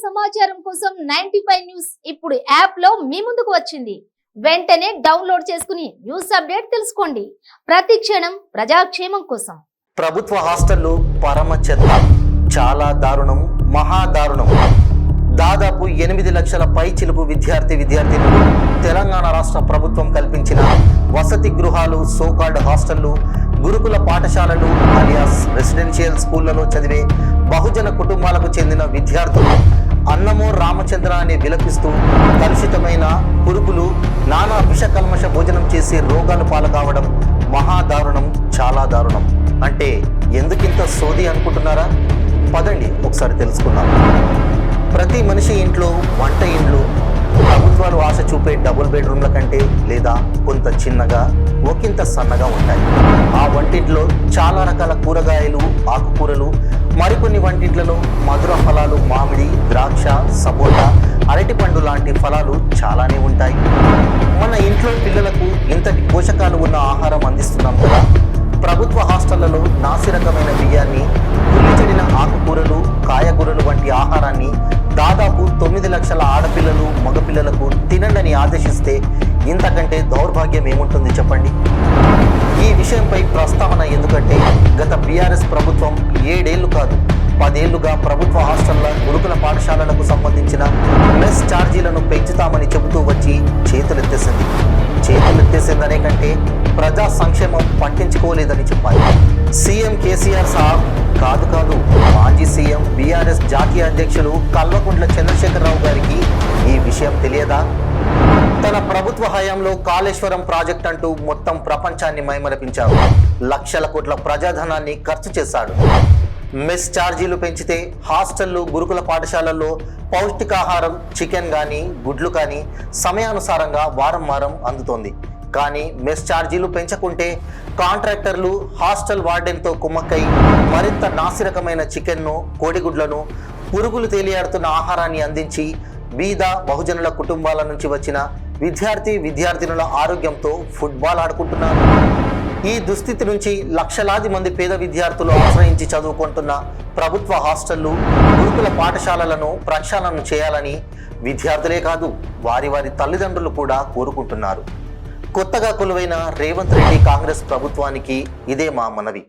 సమాచారం కోసం 95 న్యూస్ ఇప్పుడు యాప్ లో మీ ముందుకు వచ్చింది. వెంటనే డౌన్లోడ్ చేసుకుని న్యూస్ అప్డేట్ తెలుసుకోండి. ప్రతి క్షణం ప్రజాక్షేమం కోసం. ప్రభుత్వ హాస్టళ్లు పరమ చెత్త, చాలా దారుణం, మహా దారుణం. దాదాపు 8 లక్షల పైచిలుకు విద్యార్థినులు తెలంగాణ రాష్ట్ర ప్రభుత్వం కల్పించిన వసతి గృహాలు, సోకాల్డ్ హాస్టళ్లు, గురుకుల పాఠశాలలు అలియాస్ రెసిడెన్షియల్ స్కూళ్లలో చదివే బహుజన కుటుంబాలకు చెందిన విద్యార్థులు అన్నమో రామచంద్ర అని విలపిస్తూ కలుషితమైన పురుగులు, నానా విషకల్మష భోజనం చేసి రోగాలు పాల్కావడం మహాదారుణం, చాలా దారుణం. అంటే ఎందుకింత సోది అనుకుంటున్నారా? పదండి ఒకసారి తెలుసుకుందాం. ప్రతి మనిషి ఇంట్లో వంట ఇండ్లు ప్రభుత్వాలు ఆశ చూపే డబుల్ బెడ్రూమ్ల కంటే లేదా కొంత చిన్నగా, ఒకంత సన్నగా ఉంటాయి. ఆ వంటింట్లో చాలా రకాల కూరగాయలు, ఆకుకూరలు, మరికొన్ని వంటింట్లలో మధుర ఫలాలు, మామిడి, ద్రాక్ష, సపోటా, అరటిపండు లాంటి ఫలాలు చాలానే ఉంటాయి. మన ఇంట్లో పిల్లలకు ఇంతటి పోషకాలు ఉన్న ఆహారం అందిస్తున్నాం కదా. ప్రభుత్వ హాస్టళ్లలో నాసిరకమైన బియ్యాన్ని, కుళ్ళిచెడిన ఆకుకూరలు, కాయగూరలు వంటి ఆహారాన్ని దాదాపు 9 లక్షల ఆడపిల్లలు, మగపిల్లలకు తినండని ఆదేశిస్తే ఇంతకంటే దౌర్భాగ్యం ఏముంటుంది చెప్పండి. ఈ విషయంపై ప్రస్తావన ఎందుకంటే గత బీఆర్ఎస్ ప్రభుత్వం 7 ఏళ్లు కాదు 10 ఏళ్లుగా ప్రభుత్వ హాస్టళ్ల, గురుకుల పాఠశాలలకు సంబంధించిన మెస్ ఛార్జీలను పెంచుతామని చెబుతూ వచ్చి చేతులెత్తేసిందనే కంటే ప్రజా సంక్షేమం పట్టించుకోలేదని చెప్పాలి. సీఎం కేసీఆర్ సాబ్ కాదు మాజీ సీఎం బీఆర్ఎస్ జాతీయ అధ్యక్షులు కల్వకుంట్ల చంద్రశేఖరరావు గారికి ఈ విషయం తెలియదా? తన ప్రభుత్వ హయాంలో కాళేశ్వరం ప్రాజెక్ట్ అంటూ మొత్తం ప్రపంచాన్ని మైమరపించారు. లక్షల కోట్ల ప్రజాధనాన్ని ఖర్చు చేశాడు. మెస్ ఛార్జీలు పెంచితే హాస్టళ్లు, గురుకుల పాఠశాలల్లో పౌష్టికాహారం, చికెన్ కానీ, గుడ్లు కానీ సమయానుసారంగా వారం అందుతోంది. కానీ మెస్ ఛార్జీలు పెంచకుంటే కాంట్రాక్టర్లు హాస్టల్ వార్డెన్తో కుమ్మక్కై మరింత నాసిరకమైన చికెన్ను, కోడిగుడ్లను, పురుగులు తేలియాడుతున్న ఆహారాన్ని అందించి బీద బహుజనుల కుటుంబాల నుంచి వచ్చిన విద్యార్థినుల ఆరోగ్యంతో ఫుట్బాల్ ఆడుకుంటున్నారు. ఈ దుస్థితి నుంచి లక్షలాది మంది పేద విద్యార్థులు ఆశ్రయించి చదువుకుంటున్న ప్రభుత్వ హాస్టళ్లు, గురుకుల పాఠశాలలను ప్రక్షాళన చేయాలని విద్యార్థులే కాదు వారి తల్లిదండ్రులు కూడా కోరుకుంటున్నారు. కొత్తగా కొలువైన రేవంత్ రెడ్డి కాంగ్రెస్ ప్రభుత్వానికి ఇదే మా మనవి.